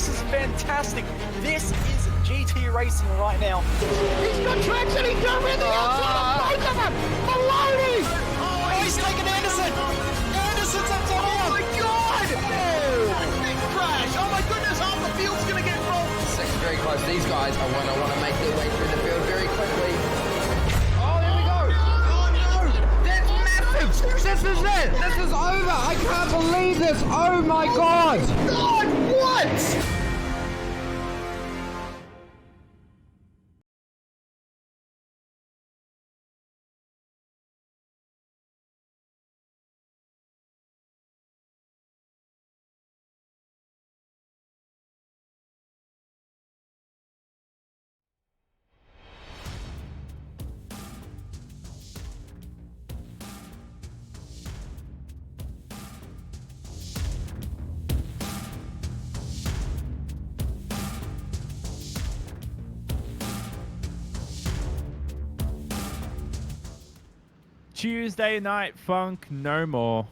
This is fantastic. This is GT racing right now. He's got traction, he's got everything outside of both of them! Maloney! Oh, he's taken Anderson! Anderson's up top! Oh my god! Oh. Big crash! Oh my goodness, half the field's gonna get rolled! Section's very close. These guys are going to want to make their way through the field very quickly. Oh, there we go! Oh no! That's massive! This is it! This is over! I can't believe this! Oh my god! God, what? Tuesday night funk no more.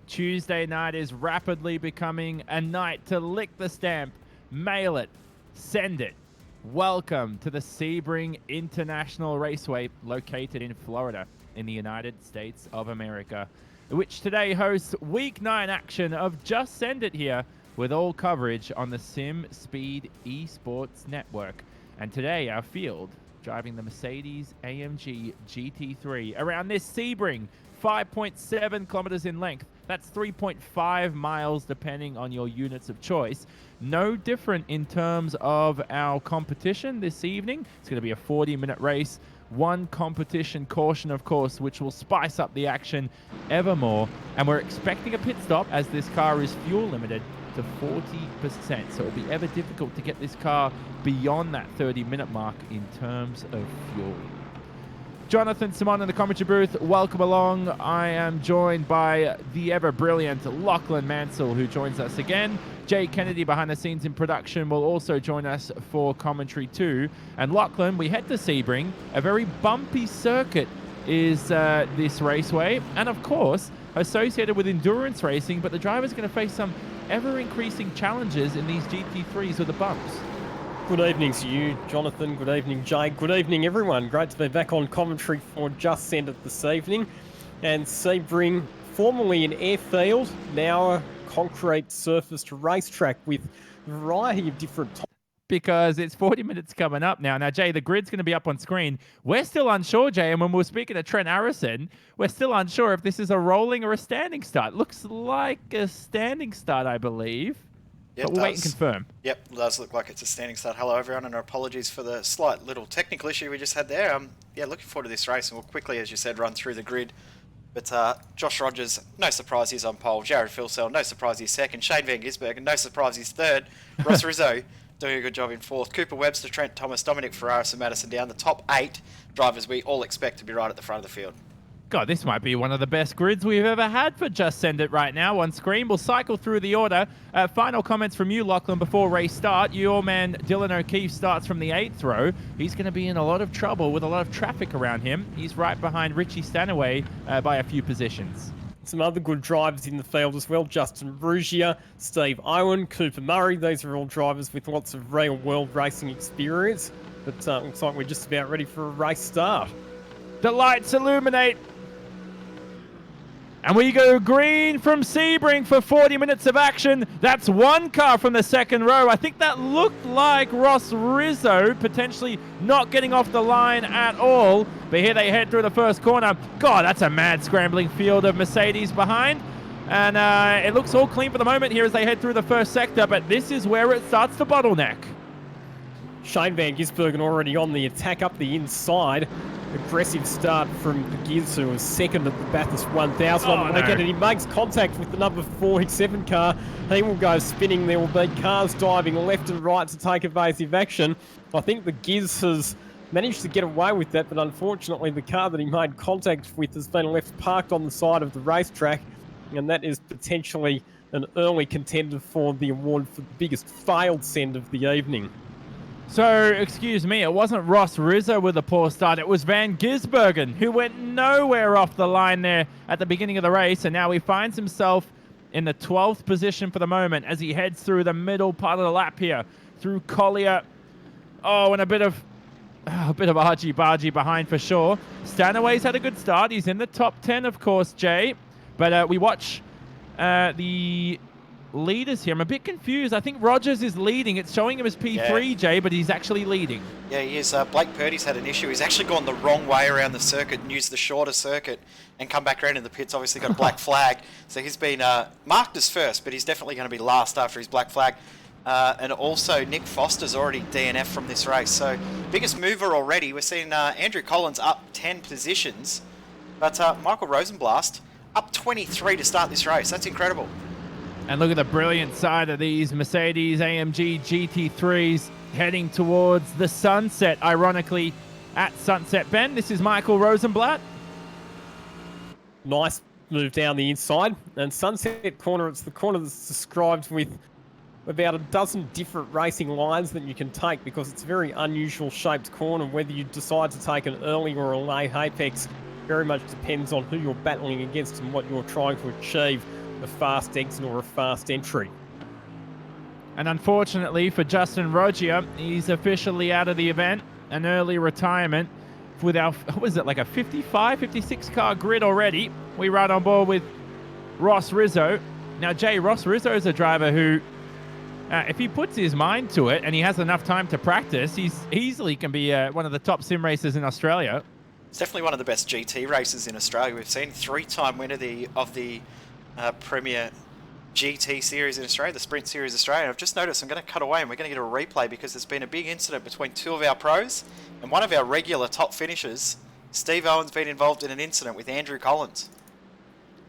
Tuesday night is rapidly becoming a night to lick the stamp, mail it, send it. Welcome to the Sebring International Raceway located in Florida in the United States of America, which today hosts week 9 action of Just Send It here with all coverage on the SimSpeed Esports Network. And today our field driving the Mercedes-AMG GT3 around this Sebring, 5.7 kilometers in length. That's 3.5 miles depending on your units of choice. No different in terms of our competition this evening. It's going to be a 40-minute race. One competition caution, of course, which will spice up the action evermore. And we're expecting a pit stop as this car is fuel limited to 40%. So it'll be ever difficult to get this car beyond that 30-minute mark in terms of fuel. Jonathan Simon in the commentary booth, welcome along. I am joined by the ever-brilliant Lachlan Mansell, who joins us again. Jay Kennedy behind the scenes in production will also join us for commentary too. And Lachlan, we head to Sebring. A very bumpy circuit is this raceway. And of course, associated with endurance racing, but the driver's going to face some ever-increasing challenges in these GT3s with the bumps. Good evening to you, Jonathan. Good evening, Jay. Good evening, everyone. Great to be back on commentary for Just Send It this evening. And Sebring, formerly an airfield, now a concrete surfaced racetrack with a variety of different because it's 40 minutes coming up now. Now, Jay, the grid's going to be up on screen. We're still unsure, Jay, and when we were speaking to Trent Harrison, we're still unsure if this is a rolling or a standing start. Looks like a standing start, I believe. Yep, but we'll wait and confirm. Yep, it does look like it's a standing start. Hello, everyone, and our apologies for the slight little technical issue we just had there. Yeah, looking forward to this race, and we'll quickly, as you said, run through the grid. But Josh Rogers, no surprise he's on pole. Jared Filsell, no surprise he's second. Shane Van Gisbergen, no surprise he's third. Ross Rizzo, doing a good job in fourth. Cooper Webster, Trent Thomas, Dominic Ferraris and Madison Down. The top 8 drivers we all expect to be right at the front of the field. God, this might be one of the best grids we've ever had for Just Send It right now on screen. We'll cycle through the order. Final comments from you, Lachlan, before race start. Your man, Dylan O'Keefe, starts from the 8th row. He's going to be in a lot of trouble with a lot of traffic around him. He's right behind Richie Stanaway by a few positions. Some other good drivers in the field as well. Justin Rugia, Steve Owen, Cooper Murray. These are all drivers with lots of real-world racing experience. But looks like we're just about ready for a race start. The lights illuminate. And we go green from Sebring for 40 minutes of action. That's one car from the 2nd row. I think that looked like Ross Rizzo potentially not getting off the line at all. But here they head through the first corner. God, that's a mad scrambling field of Mercedes behind. And it looks all clean for the moment here as they head through the first sector. But this is where it starts to bottleneck. Shane Van Gisbergen already on the attack up the inside. Aggressive start from the Giz, who was second at the Bathurst 1000 on the weekend, and he makes contact with the number 47 car. He will go spinning. There will be cars diving left and right to take evasive action. I think the Giz has managed to get away with that, but unfortunately the car that he made contact with has been left parked on the side of the racetrack, and that is potentially an early contender for the award for the biggest failed send of the evening. So, excuse me, it wasn't Ross Rizzo with a poor start. It was Van Gisbergen, who went nowhere off the line there at the beginning of the race, and now he finds himself in the 12th position for the moment as he heads through the middle part of the lap here, through Collier. Oh, and a bit of argy-bargy behind for sure. Stanaway's had a good start. He's in the top 10, of course, Jay. But we watch the leaders here. I'm a bit confused. I think Rogers is leading. It's showing him as P3, Jay, but he's actually leading. Yeah, he is. Blake Purdy's had an issue. He's actually gone the wrong way around the circuit and used the shorter circuit and come back around in the pits. Obviously got a black flag. So he's been marked as first, but he's definitely going to be last after his black flag. And also Nick Foster's already DNF from this race. So biggest mover already. We're seeing Andrew Collins up 10 positions. But Michael Rosenblast up 23 to start this race. That's incredible. And look at the brilliant side of these Mercedes AMG GT3s heading towards the sunset, ironically, at Sunset Bend. This is Michael Rosenblatt. Nice move down the inside. And Sunset Corner, it's the corner that's described with about a dozen different racing lines that you can take because it's a very unusual shaped corner. Whether you decide to take an early or a late apex very much depends on who you're battling against and what you're trying to achieve. A fast exit or a fast entry. And unfortunately for Justin Rogier, he's officially out of the event. An early retirement with our, what was it, like a 55, 56 car grid already. We ride on board with Ross Rizzo. Now, Jay, Ross Rizzo is a driver who, if he puts his mind to it and he has enough time to practice, he's easily can be one of the top sim racers in Australia. It's definitely one of the best GT racers in Australia. We've seen 3-time winner of the Premier GT Series in Australia, the Sprint Series Australia. And I've just noticed I'm going to cut away and we're going to get a replay because there's been a big incident between two of our pros and one of our regular top finishers. Steve Owen's been involved in an incident with Andrew Collins.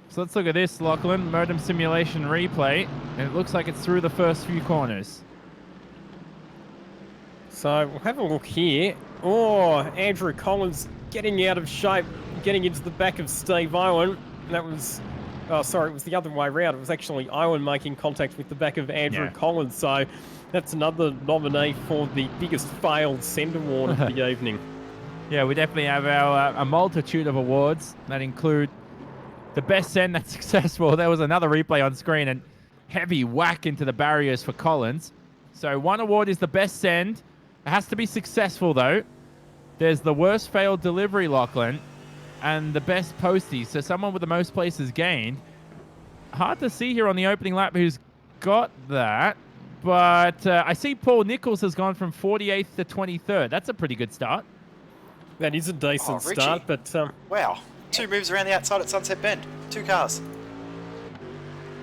So let's look at this, Lachlan. Modem simulation replay. And it looks like it's through the first few corners. So we'll have a look here. Oh, Andrew Collins getting out of shape, getting into the back of Steve Owen. That was... Oh, sorry, it was the other way around. It was actually Owen making contact with the back of Andrew Collins. So that's another nominee for the biggest failed send award of the evening. Yeah, we definitely have our a multitude of awards that include the best send that's successful. There was another replay on screen and heavy whack into the barriers for Collins. So one award is the best send. It has to be successful, though. There's the worst failed delivery, Lachlan, and the best postie, so someone with the most places gained. Hard to see here on the opening lap who's got that, but I see Paul Nichols has gone from 48th to 23rd. That's a pretty good start. That is a decent start, but... wow, 2 moves around the outside at Sunset Bend. 2 cars.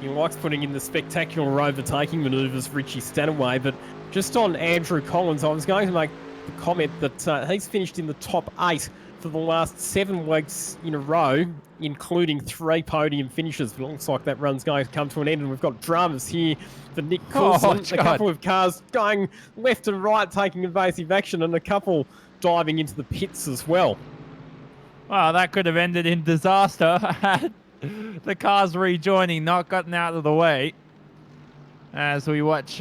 He likes putting in the spectacular overtaking manoeuvres, Richie Stanaway, but just on Andrew Collins, I was going to make the comment that he's finished in the top 8 for the last 7 weeks in a row, including 3 podium finishes. But it looks like that run's going to come to an end, and we've got dramas here for Nick Coulson. A couple of cars going left and right, taking evasive action, and a couple diving into the pits as well. Well, that could have ended in disaster had the cars rejoining not gotten out of the way. As we watch...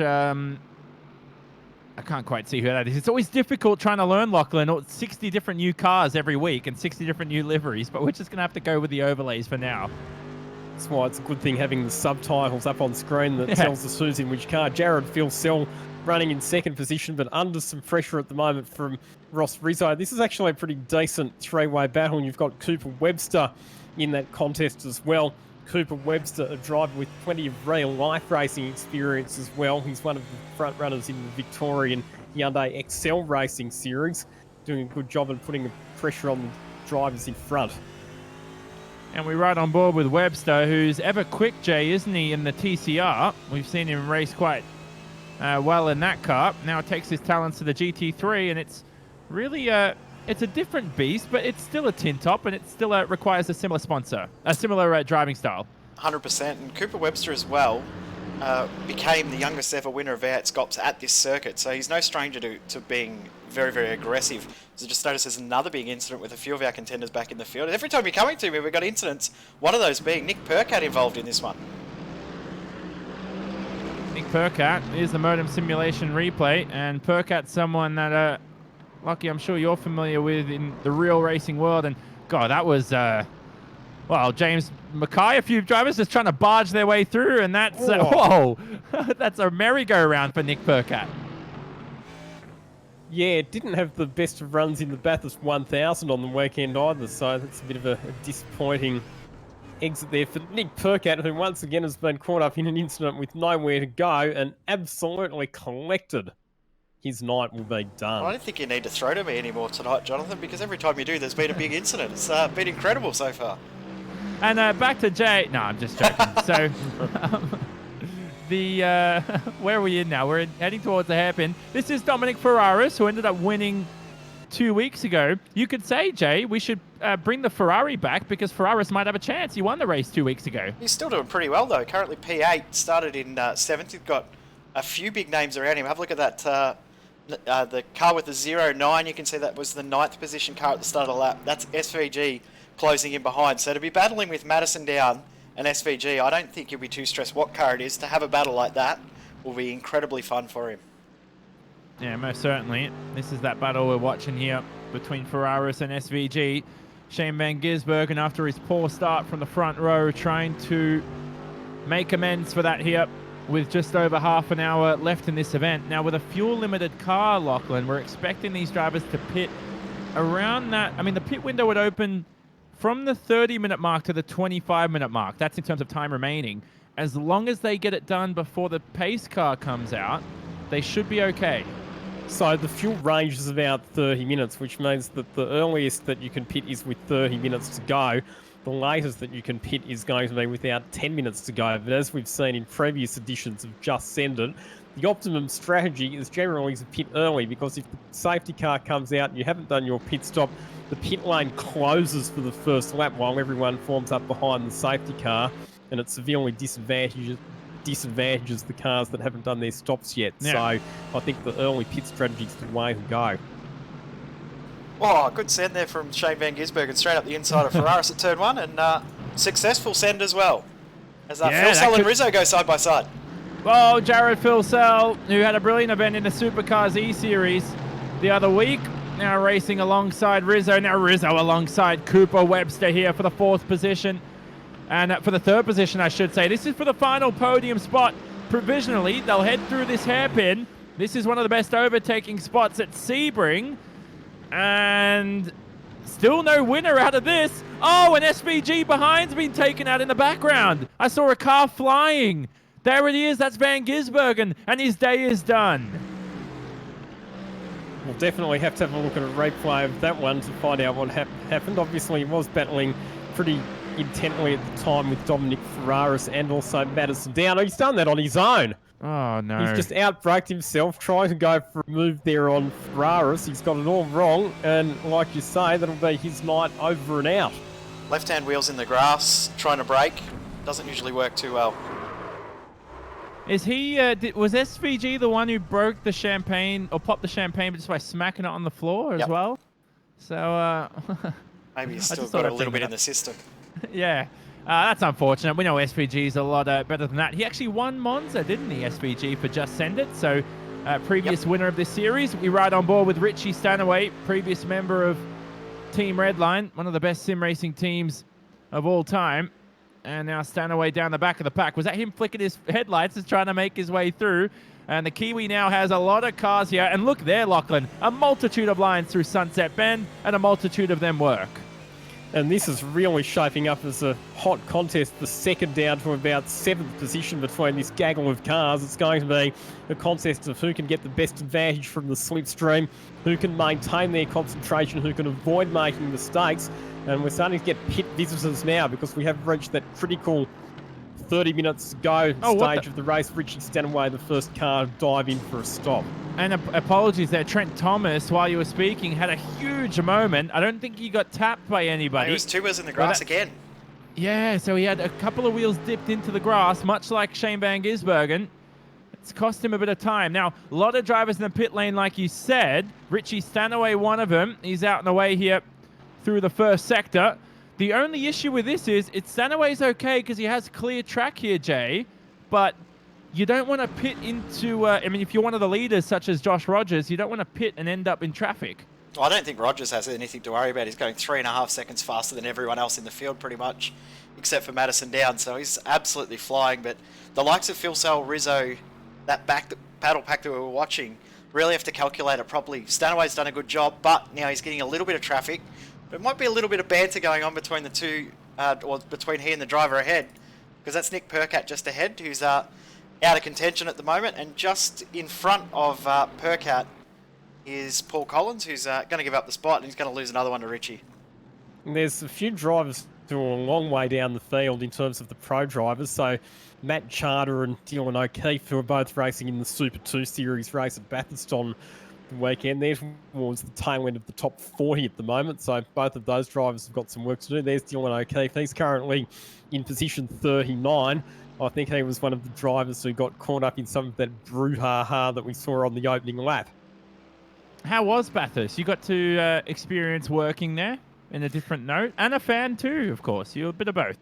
I can't quite see who that is. It's always difficult trying to learn, Lachlan. 60 different new cars every week and 60 different new liveries, but we're just going to have to go with the overlays for now. That's why it's a good thing having the subtitles up on screen that tells us who's in which car. Jared Philsell running in 2nd position, but under some pressure at the moment from Ross Rizzo. This is actually a pretty decent 3-way battle. You've got Cooper Webster in that contest as well. Cooper Webster, a driver with plenty of real-life racing experience as well. He's one of the front runners in the Victorian Hyundai Excel Racing Series, doing a good job of putting the pressure on the drivers in front. And we ride on board with Webster, who's ever quick, Jay, isn't he, in the TCR? We've seen him race quite well in that car. Now takes his talents to the GT3, and it's really... it's a different beast, but it's still a tin top, and it still requires a similar sponsor, a similar driving style. 100%. And Cooper Webster as well became the youngest ever winner of V8 Scops at this circuit, so he's no stranger to being very, very aggressive. So just notice there's another big incident with a few of our contenders back in the field. Every time you're coming to me, we've got incidents, one of those being Nick Percat involved in this one. Nick Percat is the modem simulation replay, and Percat's someone that... Lucky, I'm sure you're familiar with in the real racing world. And God, that was Well, James Mackay, a few drivers just trying to barge their way through, and that's Whoa. whoa, that's a merry-go-round for Nick Percat. Yeah, it didn't have the best of runs in the Bathurst 1000 on the weekend either, so that's a bit of a disappointing exit there for Nick Percat, who once again has been caught up in an incident with nowhere to go and absolutely collected. His night will be done. I don't think you need to throw to me anymore tonight, Jonathan, because every time you do, there's been a big incident. It's been incredible so far. And back to Jay. No, I'm just joking. So, where are we in now? We're heading towards the hairpin. This is Dominic Ferraris, who ended up winning 2 weeks ago. You could say, Jay, we should bring the Ferrari back because Ferraris might have a chance. He won the race 2 weeks ago. He's still doing pretty well, though. Currently P8, started in 7th. He's got a few big names around him. Have a look at that. The car with the 09, you can see that was the 9th position car at the start of the lap. That's SVG closing in behind. So to be battling with Madison down and SVG, I don't think you'll be too stressed what car it is. To have a battle like that will be incredibly fun for him. Yeah, most certainly. This is that battle we're watching here between Ferraris and SVG. Shane Van Gisbergen, after his poor start from the front row, trying to make amends for that here with just over half an hour left in this event. Now, with a fuel-limited car, Lachlan, we're expecting these drivers to pit around that. I mean, the pit window would open from the 30-minute mark to the 25-minute mark. That's in terms of time remaining. As long as they get it done before the pace car comes out, they should be okay. So the fuel range is about 30 minutes, which means that the earliest that you can pit is with 30 minutes to go. The latest that you can pit is going to be without 10 minutes to go. But as we've seen in previous editions of Just Send It, the optimum strategy is generally to pit early, because if the safety car comes out and you haven't done your pit stop, the pit lane closes for the first lap while everyone forms up behind the safety car, and it severely disadvantages the cars that haven't done their stops yet. Yeah. So I think the early pit strategy is the way to go. Oh, good send there from Shane Van Gisbergen, straight up the inside of Ferraris at turn 1, and successful send as well. As Phil and Rizzo go side by side. Well, Jared Filsell, who had a brilliant event in the Supercars E-Series the other week, now racing alongside Rizzo. Now Rizzo alongside Cooper Webster here for the 4th position. And for the 3rd position, I should say. This is for the final podium spot. Provisionally, they'll head through this hairpin. This is one of the best overtaking spots at Sebring. And still no winner out of this. Oh, and SVG behind's been taken out in the background. I saw a car flying. There it is. That's Van Gisbergen, and his day is done. We'll definitely have to have a look at a replay of that one to find out what happened. Obviously, he was battling pretty intently at the time with Dominic Ferraris and also Madison down. He's done that on his own. Oh, no. He's just outbraked himself, trying to go for a move there on Ferraris. He's got it all wrong, and like you say, that'll be his night over and out. Left-hand wheels in the grass, trying to brake. Doesn't usually work too well. Is he, was SVG the one who broke the champagne, or popped the champagne just by smacking it on the floor as well? So, maybe he's still got a little bit in the system. Yeah. That's unfortunate. We know SVG's a lot better than that. He actually won Monza, didn't he, SVG, for Just Send It? So, previous winner of this series. We ride on board with Richie Stanaway, previous member of Team Redline, one of the best sim racing teams of all time. And now Stanaway down the back of the pack. Was that him flicking his headlights and trying to make his way through? And the Kiwi now has a lot of cars here. And look there, Lachlan. A multitude of lines through Sunset Bend, and a multitude of them work. And this is really shaping up as a hot contest, the second down to about 7th position between this gaggle of cars. It's going to be a contest of who can get the best advantage from the slipstream, who can maintain their concentration, who can avoid making mistakes. And we're starting to get pit visitors now because we have reached that critical 30 minutes to go stage of the race. Richie Stanaway, the first car, dive in for a stop. And apologies there, Trent Thomas, while you were speaking, had a huge moment. I don't think he got tapped by anybody. He was 2 wheels in the grass again. Yeah, so he had a couple of wheels dipped into the grass, much like Shane Van Gisbergen. It's cost him a bit of time. Now, a lot of drivers in the pit lane, like you said. Richie Stanaway, one of them. He's out and away here through the first sector. The only issue with this is Stanaway's okay because he has clear track here, Jay, but you don't want to pit into, I mean, if you're one of the leaders such as Josh Rogers, you don't want to pit and end up in traffic. Well, I don't think Rogers has anything to worry about. He's going 3.5 seconds faster than everyone else in the field, pretty much, except for Madison Down. So he's absolutely flying. But the likes of Phil Sell, Rizzo, that battle pack that we were watching, really have to calculate it properly. Stanaway's done a good job, but now he's getting a little bit of traffic. There might be a little bit of banter going on between the two, or between he and the driver ahead, because that's Nick Percat just ahead, who's out of contention at the moment, and just in front of Percat is Paul Collins, who's going to give up the spot, and he's going to lose another one to Richie. There's a few drivers who are a long way down the field in terms of the pro drivers. So Matt Charter and Dylan O'Keefe, who are both racing in the Super 2 Series race at Bathurst on the weekend. They're towards the tail end of the top 40 at the moment. So both of those drivers have got some work to do. There's Dylan O'Keefe. He's currently in position 39. I think he was one of the drivers who got caught up in some of that brouhaha that we saw on the opening lap. How was Bathurst? You got to experience working there in a different note, and a fan too, of course. You're a bit of both.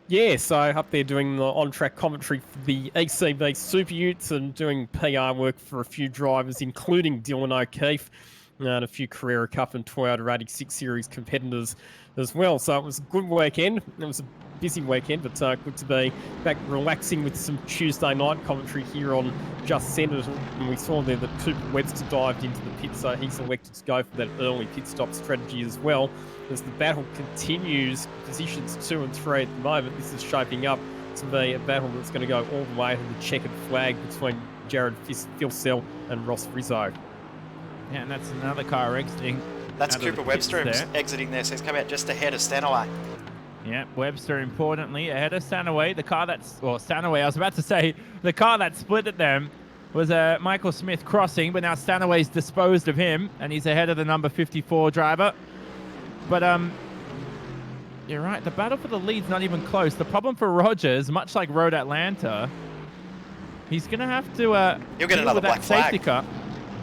Yeah, so up there doing the on-track commentary for the ECB Super Utes and doing PR work for a few drivers, including Dylan O'Keefe and a few Carrera Cup and Toyota 86 Series competitors as well. So it was a good weekend. It was a busy weekend, but good to be back relaxing with some Tuesday night commentary here on Just Centred. And we saw there that Cooper Webster dived into the pit, so he's elected to go for that early pit stop strategy as well. As the battle continues, positions 2 and 3 at the moment, this is shaping up to be a battle that's going to go all the way to the checkered flag between Jared Filsell and Ross Rizzo. Yeah, and that's another car exiting. That's Cooper Webster exiting there, so he's coming out just ahead of Stanaway. Yeah, Webster importantly ahead of Stanaway. The car that's, well, Stanaway, I was about to say, the car that split at them was Michael Smith crossing, but now Stanaway's disposed of him, and he's ahead of the number 54 driver. But you're right, the battle for the lead's not even close. The problem for Rogers, much like Road Atlanta, he's going to have to He'll get another black safety flag. car.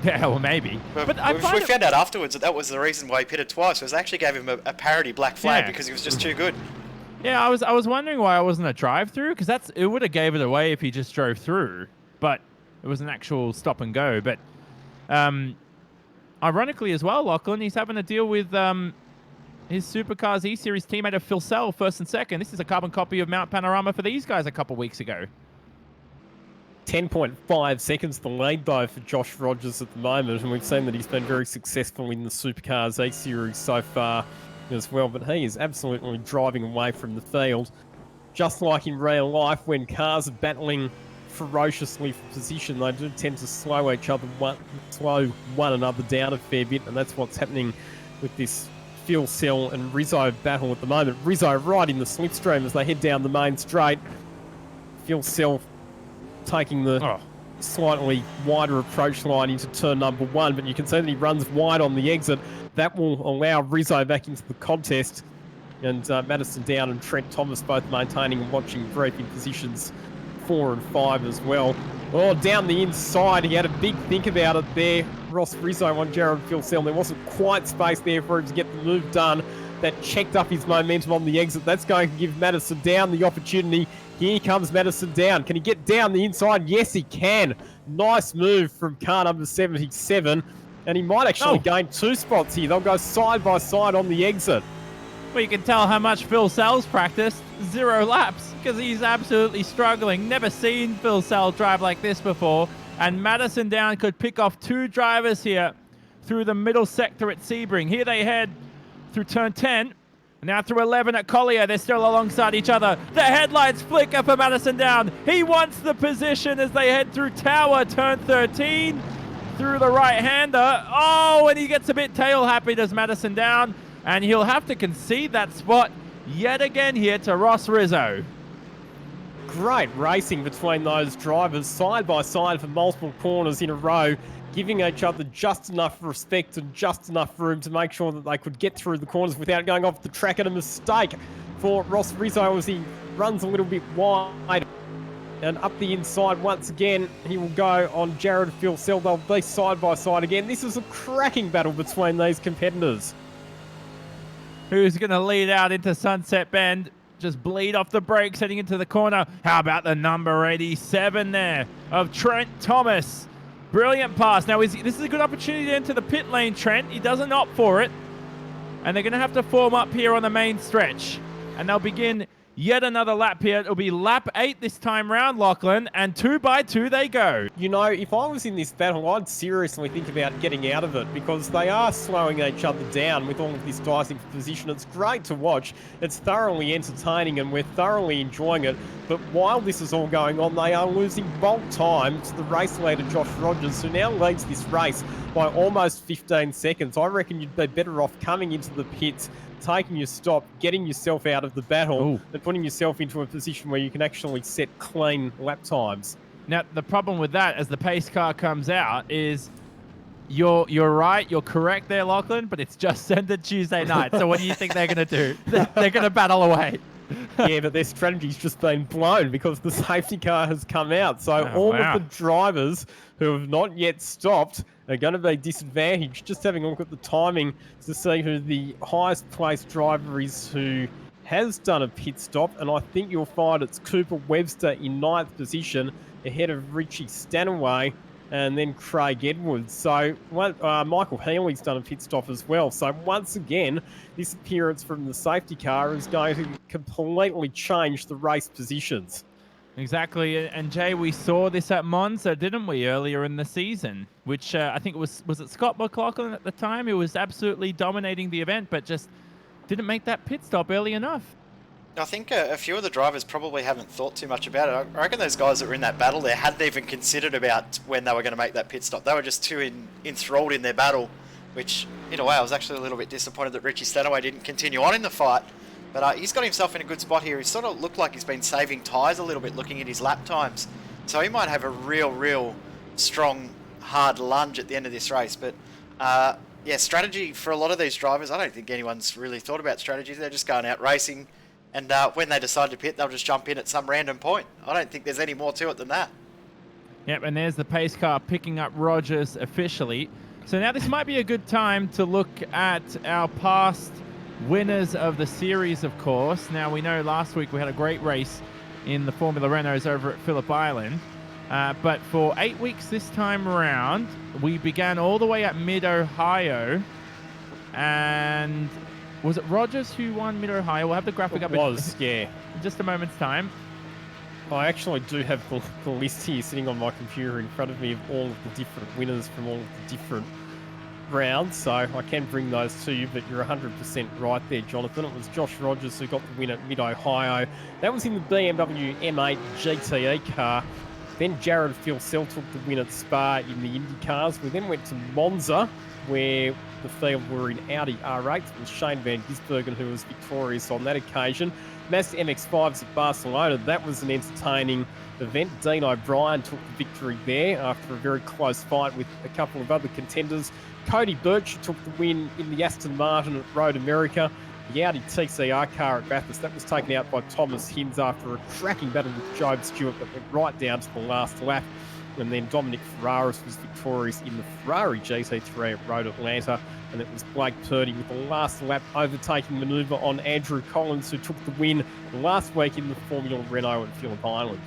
Yeah, well, maybe. But we found out afterwards that was the reason why he pitted twice, was they actually gave him a parody black flag because he was just too good. Yeah, I was wondering why it wasn't a drive-through, because it would have gave it away if he just drove through, but it was an actual stop and go. But ironically as well, Lachlan, he's having to deal with his Supercars E-Series teammate of Phil Sell, first and second. This is a carbon copy of Mount Panorama for these guys a couple weeks ago. 10.5 seconds the lead, though, for Josh Rogers at the moment, and we've seen that he's been very successful in the Supercars E-Series so far as well, but he is absolutely driving away from the field. Just like in real life, when cars are battling ferociously for position, they do tend to slow one another down a fair bit, and that's what's happening with this Phil Sell and Rizzo battle at the moment. Rizzo right in the slipstream as they head down the main straight. Phil Sell taking the slightly wider approach line into turn number 1, but you can see that he runs wide on the exit. That will allow Rizzo back into the contest, and Madison Down and Trent Thomas both maintaining and watching brief in positions 4 and 5 as well. Oh, down the inside, he had a big think about it there. Ross Rizzo on Jared Filsell. There wasn't quite space there for him to get the move done. That checked up his momentum on the exit. That's going to give Madison Down the opportunity. Here comes Madison Down. Can he get down the inside? Yes, he can. Nice move from car number 77. And he might actually gain 2 spots here. They'll go side by side on the exit. Well, you can tell how much Phil Sell's practiced. 0 laps, because he's absolutely struggling. Never seen Phil Sell drive like this before. And Madison Down could pick off 2 drivers here through the middle sector at Sebring. Here they head through turn 10. Now through 11 at Collier. They're still alongside each other. The headlights flicker for Madison Down. He wants the position as they head through Tower, turn 13. Through the right-hander. Oh, and he gets a bit tail-happy, does Madison Down. And he'll have to concede that spot yet again here to Ross Rizzo. Great racing between those drivers, side by side for multiple corners in a row, giving each other just enough respect and just enough room to make sure that they could get through the corners without going off the track. And a mistake for Ross Rizzo as he runs a little bit wide. And up the inside once again, he will go on Jared Filsell. They'll be side by side again. This is a cracking battle between these competitors. Who's going to lead out into Sunset Bend? Just bleed off the brakes heading into the corner. How about the number 87 there of Trent Thomas? Brilliant pass. Now, this is a good opportunity to enter the pit lane, Trent. He doesn't opt for it. And they're going to have to form up here on the main stretch. And they'll begin yet another lap here. It'll be lap 8 this time round, Lachlan. And 2 by 2 they go. You know, if I was in this battle, I'd seriously think about getting out of it because they are slowing each other down with all of this dicing for position. It's great to watch. It's thoroughly entertaining and we're thoroughly enjoying it. But while this is all going on, they are losing bulk time to the race leader, Josh Rogers, who now leads this race by almost 15 seconds. I reckon you'd be better off coming into the pits, taking your stop, getting yourself out of the battle, and putting yourself into a position where you can actually set clean lap times. Now, the problem with that, as the pace car comes out, is you're right, you're correct there, Lachlan, but it's just ended Tuesday night. So what do you think they're going to do? They're going to battle away. Yeah, but their strategy's just been blown because the safety car has come out. So all of the drivers who have not yet stopped are going to be disadvantaged. Just having a look at the timing to see who the highest placed driver is who has done a pit stop. And I think you'll find it's Cooper Webster in 9th position ahead of Richie Stanaway and then Craig Edwards. So Michael Healy's done a pit stop as well. So once again, this appearance from the safety car is going to completely change the race positions. Exactly. And Jay, we saw this at Monza, didn't we, earlier in the season? Which I think was it Scott McLaughlin at the time who was absolutely dominating the event, but just didn't make that pit stop early enough. I think a few of the drivers probably haven't thought too much about it. I reckon those guys that were in that battle there hadn't even considered about when they were going to make that pit stop. They were just too enthralled in their battle, which, in a way, I was actually a little bit disappointed that Richie Stanaway didn't continue on in the fight. But he's got himself in a good spot here. He sort of looked like he's been saving tyres a little bit looking at his lap times. So he might have a real strong, hard lunge at the end of this race. But, yeah, strategy for a lot of these drivers, I don't think anyone's really thought about strategy. They're just going out racing. And when they decide to pit, they'll just jump in at some random point. I don't think there's any more to it than that. Yep, and there's the pace car picking up Rogers officially. So now this might be a good time to look at our past winners of the series, of course. Now, we know last week we had a great race in the Formula Renaults over at Phillip Island. But for 8 weeks this time around, we began all the way at Mid-Ohio. And was it Rogers who won Mid-Ohio? We'll have the graphic up in just a moment's time. I actually do have the list here sitting on my computer in front of me of all of the different winners from all of the different rounds, so I can bring those to you, but you're 100% right there, Jonathan. It was Josh Rogers who got the win at Mid-Ohio. That was in the BMW M8 GTE car. Then Jared Filsell took the win at Spa in the Indy cars. We then went to Monza, where the field were in Audi R8. It was Shane Van Gisbergen who was victorious on that occasion. Mazda MX-5s at Barcelona. That was an entertaining event. Dean O'Brien took the victory there after a very close fight with a couple of other contenders. Cody Birch took the win in the Aston Martin at Road America. The Audi TCR car at Bathurst, that was taken out by Thomas Hinds after a cracking battle with Job Stewart that went right down to the last lap. And then Dominic Ferraris was victorious in the Ferrari GT3 at Road Atlanta. And it was Blake Purdy with the last lap overtaking manoeuvre on Andrew Collins, who took the win last week in the Formula Renault at Phillip Island.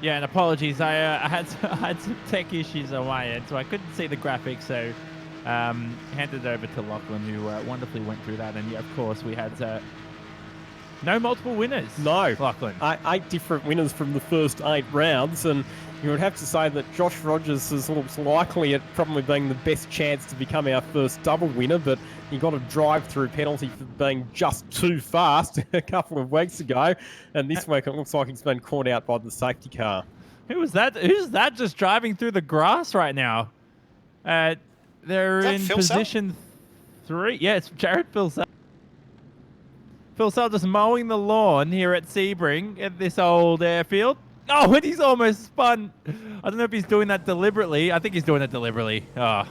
Yeah, and apologies, I had some tech issues on my end, so I couldn't see the graphics, so handed it over to Lachlan, who wonderfully went through that. And yeah, of course, we had no multiple winners. No. Lachlan. 8 different winners from the first 8 rounds, and you would have to say that Josh Rogers looks likely at probably being the best chance to become our first double winner, but he got a drive-through penalty for being just too fast a couple of weeks ago, and this week it looks like he's been caught out by the safety car. Who was that? Who's that just driving through the grass right now? They're in position 3. Yeah, it's Jared Filsell. Filsell just mowing the lawn here at Sebring at this old airfield. Oh, and he's almost spun. I don't know if he's doing that deliberately. I think he's doing it deliberately. Oh.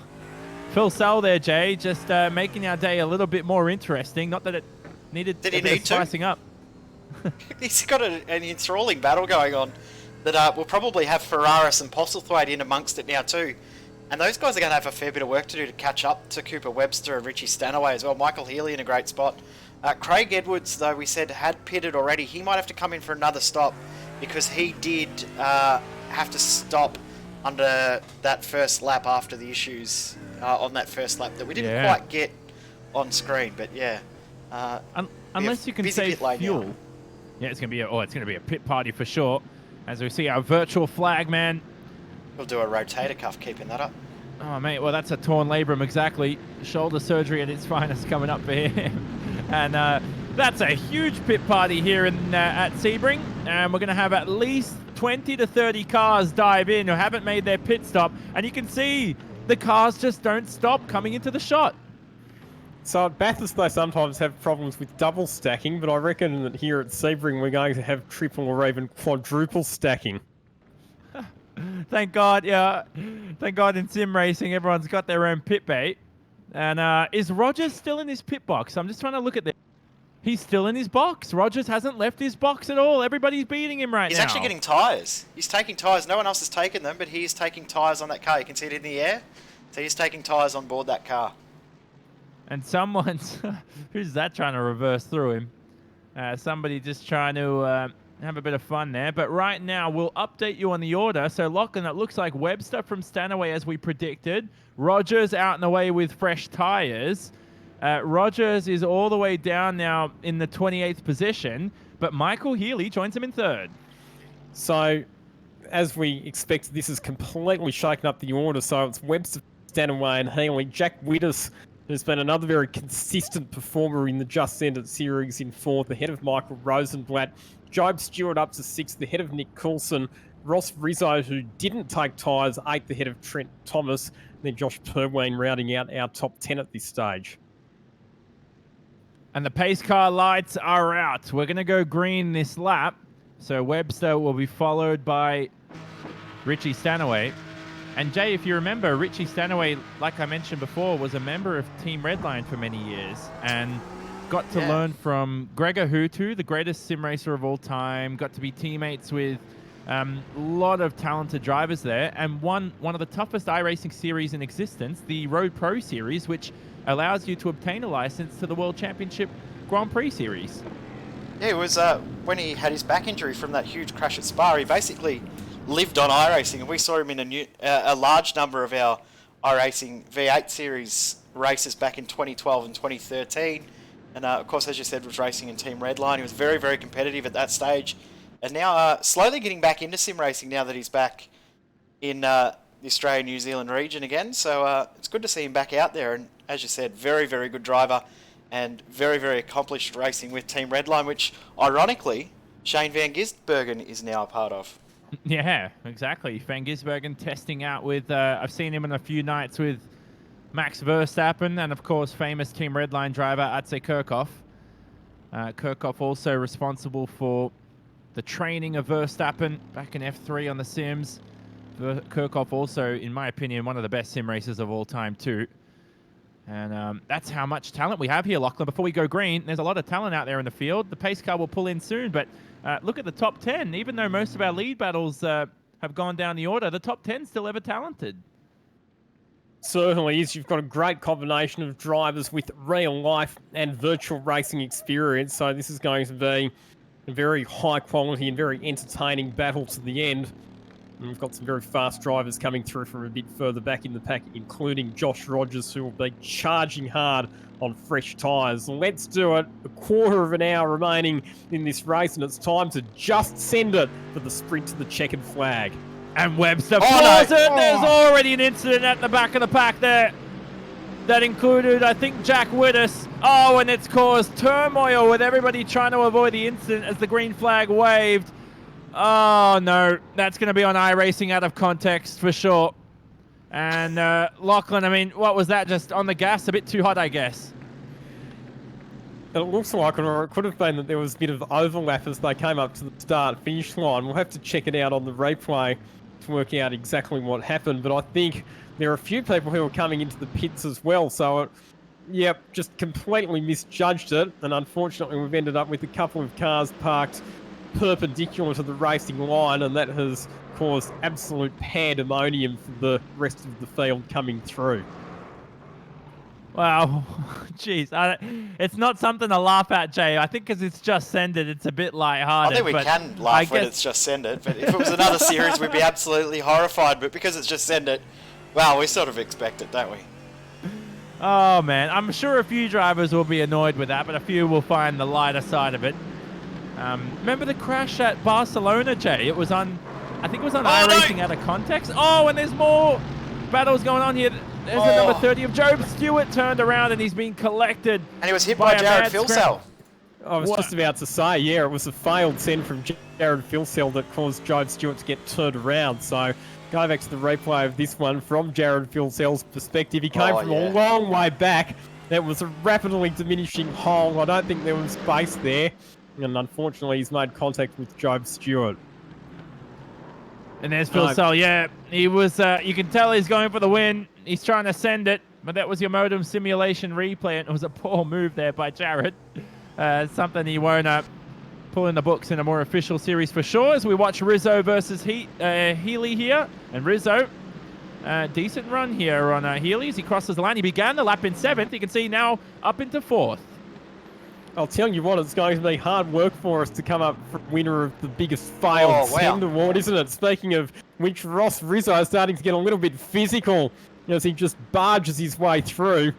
Filsell there, Jay, just making our day a little bit more interesting. Not that it needed a bit of spicing up. He's got an enthralling battle going on that will probably have Ferraris and Postlethwaite in amongst it now too. And those guys are going to have a fair bit of work to do to catch up to Cooper Webster and Richie Stanaway as well. Michael Healy in a great spot. Craig Edwards, though, we said had pitted already. He might have to come in for another stop because he did have to stop under that first lap after the issues on that first lap that we didn't Yeah. quite get on screen. But yeah, Unless you can busy save pit lane now. fuel. Yeah, it's gonna be a pit party for sure. As we see our virtual flag man. We'll do a rotator cuff keeping that up. Oh mate, well that's a torn labrum exactly. Shoulder surgery at its finest coming up for him. And that's a huge pit party here at Sebring. And we're gonna have at least 20 to 30 cars dive in who haven't made their pit stop. And you can see the cars just don't stop coming into the shot. So at Bathurst, they sometimes have problems with double stacking, but I reckon that here at Sebring, we're going to have triple or even quadruple stacking. Thank God, yeah. Thank God in sim racing, everyone's got their own pit bait. And is Rogers still in his pit box? I'm just trying to look at this. He's still in his box. Rogers hasn't left his box at all. Everybody's beating him right now. He's actually getting tyres. He's taking tyres. No one else has taken them, but he's taking tyres on that car. You can see it in the air. So he's taking tyres on board that car. And someone's... who's that trying to reverse through him? Somebody just trying to have a bit of fun there. But right now, we'll update you on the order. So, Lachlan, it looks like Webster from Stanaway, as we predicted. Rogers out and away with fresh tyres. Rogers is all the way down now in the 28th position. But Michael Healy joins him in third. So, as we expected, this has completely shaken up the order. So it's Webster, Stanaway and Healy. Jack Widders has been another very consistent performer in the Just Ended series in fourth, ahead of Michael Rosenblatt. Job Stewart up to sixth, ahead of Nick Coulson. Ross Rizzo, who didn't take tyres, eighth, ahead of Trent Thomas. And then Josh Perwine rounding out our top 10 at this stage. And the pace car lights are out. We're going to go green this lap. So Webster will be followed by Richie Stanaway. And Jay, if you remember, Richie Stanaway, like I mentioned before, was a member of Team Redline for many years and got to learn from Gregor Hutu, the greatest sim racer of all time, got to be teammates with a lot of talented drivers there, and won one of the toughest iRacing series in existence, the Road Pro Series, which allows you to obtain a license to the World Championship Grand Prix Series. Yeah, it was when he had his back injury from that huge crash at Spa. He basically lived on iRacing, and we saw him in a large number of our iRacing V8 series races back in 2012 and 2013. And of course, as you said, was racing in Team Redline. He was very, very competitive at that stage, and now slowly getting back into sim racing now that he's back in the Australia-New Zealand region again. So it's good to see him back out there. And as you said, very, very good driver and very, very accomplished racing with Team Redline, which ironically Shane Van Gisbergen is now a part of. Yeah, exactly. Van Gisbergen testing out with, I've seen him in a few nights with Max Verstappen and, of course, famous Team Redline driver Atze Kirchhoff. Kirchhoff also responsible for the training of Verstappen back in F3 on the Sims. Kirchhoff also, in my opinion, one of the best sim racers of all time too. And that's how much talent we have here, Lachlan. Before we go green, there's a lot of talent out there in the field. The pace car will pull in soon, but look at the top 10. Even though most of our lead battles have gone down the order, the top 10 still ever talented. Certainly is. You've got a great combination of drivers with real life and virtual racing experience. So this is going to be a very high quality and very entertaining battle to the end. And we've got some very fast drivers coming through from a bit further back in the pack, including Josh Rogers, who will be charging hard on fresh tyres. Let's do it. A quarter of an hour remaining in this race, and it's time to just send it for the sprint to the checkered flag. And Webster floors it. There's already an incident at the back of the pack there. That included, I think, Jack Widders. Oh, and it's caused turmoil with everybody trying to avoid the incident as the green flag waved. Oh, no. That's going to be on iRacing out of context for sure. And Lachlan, I mean, what was that? Just on the gas? A bit too hot, I guess. It looks like it, or it could have been that there was a bit of overlap as they came up to the start-finish line. We'll have to check it out on the replay to work out exactly what happened. But I think there are a few people who are coming into the pits as well. So, yep, just completely misjudged it. And unfortunately, we've ended up with a couple of cars parked perpendicular to the racing line, and that has caused absolute pandemonium for the rest of the field coming through. Wow, jeez, it's not something to laugh at, Jay. I think because it's just Send It, it's a bit lighthearted. I think we but can I laugh when guess- it's just Send It, but if it was another series, we'd be absolutely horrified. But because it's just Send It, well, we sort of expect it, don't we? Oh man, I'm sure a few drivers will be annoyed with that, but a few will find the lighter side of it. Remember the crash at Barcelona, Jay? It was on, I think it was on iRating out of context. Oh, and there's more battles going on here. There's the number 30 of Job Stewart turned around and he's been collected. And he was hit by a Jared mad Filsell. I was just about to say, yeah, it was a failed send from Jared Filsell that caused Job Stewart to get turned around. So, go back to the replay of this one from Jared Filsell's perspective. He came from a long way back. That was a rapidly diminishing hole. I don't think there was space there. And unfortunately, he's made contact with Job Stewart. And there's Filsell, yeah. He was, you can tell he's going for the win. He's trying to send it, but that was your modem simulation replay, and it was a poor move there by Jared. Something he won't pull in the books in a more official series for sure, as we watch Rizzo versus Healy here. And Rizzo, decent run here on Healy as he crosses the line. He began the lap in 7th. You can see now up into 4th. I'll tell you what, it's going to be hard work for us to come up for winner of the biggest failed send award, isn't it? Speaking of which, Ross Rizzo is starting to get a little bit physical as he just barges his way through.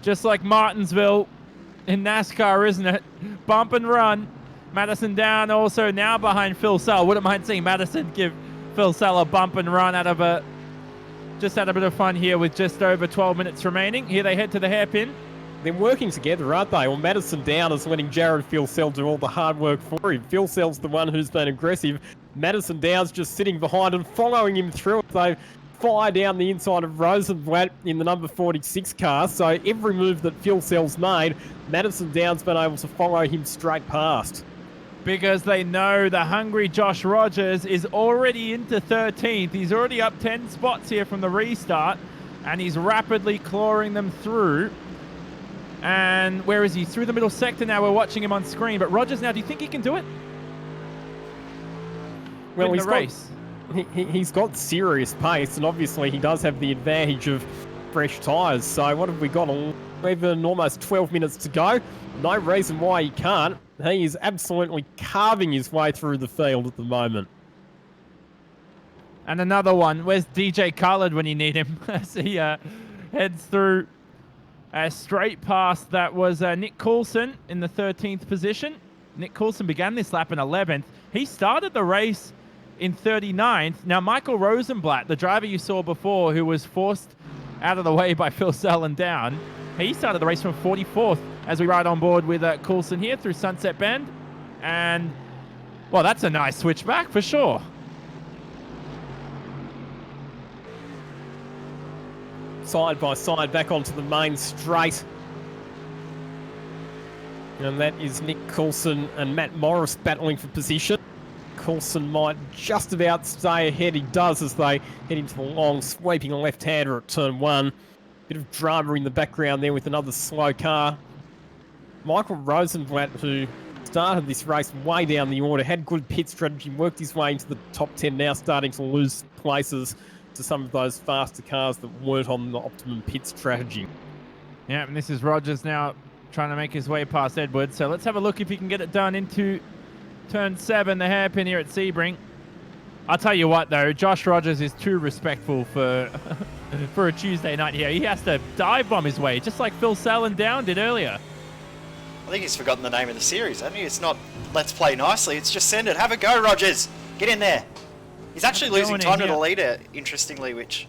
Just like Martinsville in NASCAR, isn't it? Bump and run. Madison down also now behind Phil Sell. Wouldn't mind seeing Madison give Phil Sell a bump and run out of a... Just had a bit of fun here with just over 12 minutes remaining. Here they head to the hairpin. They're working together, aren't they? Well, Madison down is letting Jared Filsell do all the hard work for him. Filsell's the one who's been aggressive. Madison Down's just sitting behind and following him through it. They fly down the inside of Rosenblatt in the number 46 car. So every move that Filsell's made, Madison Down's been able to follow him straight past. Because they know the hungry Josh Rogers is already into 13th. He's already up 10 spots here from the restart, and he's rapidly clawing them through. And where is he? Through the middle sector now. We're watching him on screen. But Rogers now, do you think he can do it? Well, he's got serious pace, and obviously he does have the advantage of fresh tyres. So what have we got? 11, almost 12 minutes to go. No reason why he can't. He is absolutely carving his way through the field at the moment. And another one. Where's DJ Khaled when you need him? As he heads through straight past. That was Nick Coulson in the 13th position. Nick Coulson began this lap in 11th. He started the race in 39th. Now, Michael Rosenblatt, the driver you saw before, who was forced out of the way by Phil Sell down, he started the race from 44th as we ride on board with Coulson here through Sunset Bend. And, well, that's a nice switchback for sure. Side by side back onto the main straight. And that is Nick Coulson and Matt Morris battling for position. Coulson might just about stay ahead. He does as they head into the long sweeping left-hander at turn 1. Bit of drama in the background there with another slow car. Michael Rosenblatt, who started this race way down the order, had good pit strategy, worked his way into the top 10, now starting to lose places to some of those faster cars that weren't on the optimum pit strategy. Yeah, and this is Rogers now trying to make his way past Edwards. So let's have a look if he can get it done into turn 7, the hairpin here at Sebring. I'll tell you what, though, Josh Rogers is too respectful for for a Tuesday night here. He has to dive bomb his way, just like Phil Sell down did earlier. I think he's forgotten the name of the series, hasn't he? It's not Let's Play Nicely, it's just Send It. Have a go, Rogers. Get in there. He's actually losing time to the leader, interestingly, which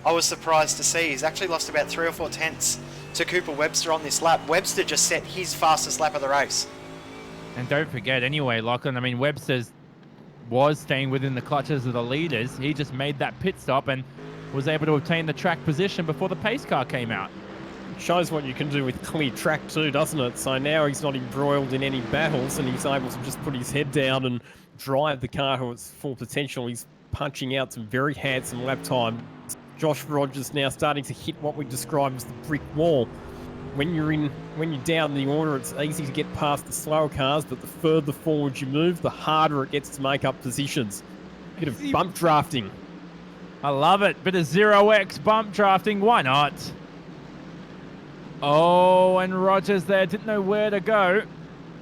I was surprised to see. He's actually lost about 3 or 4 tenths to Cooper Webster on this lap. Webster just set his fastest lap of the race. And don't forget, anyway, Lachlan, I mean, Webster's was staying within the clutches of the leaders. He just made that pit stop and was able to obtain the track position before the pace car came out. Shows what you can do with clear track too, doesn't it? So now he's not embroiled in any battles and he's able to just put his head down and drive the car to its full potential. He's punching out some very handsome lap time. Josh Rogers now starting to hit what we describe as the brick wall. When you're down the order, it's easy to get past the slower cars, but the further forward you move, the harder it gets to make up positions. Bit of bump drafting. I love it. Bit of 0x bump drafting. Why not? Oh, and Rogers there didn't know where to go.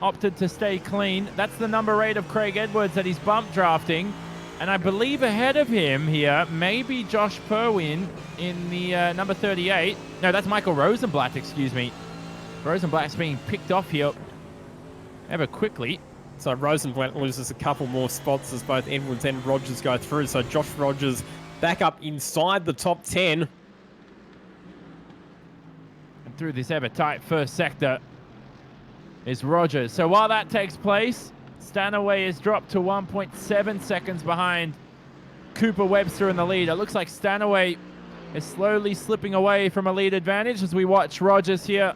Opted to stay clean. That's the number 8 of Craig Edwards that he's bump drafting. And I believe ahead of him here, maybe Josh Perwin in the number 38. No, that's Michael Rosenblatt, excuse me. Rosenblatt's being picked off here ever quickly. So Rosenblatt loses a couple more spots as both Edwards and Rogers go through. So Josh Rogers back up inside the top 10. And through this ever tight first sector is Rogers. So while that takes place, Stanaway is dropped to 1.7 seconds behind Cooper Webster in the lead. It looks like Stanaway is slowly slipping away from a lead advantage as we watch Rogers here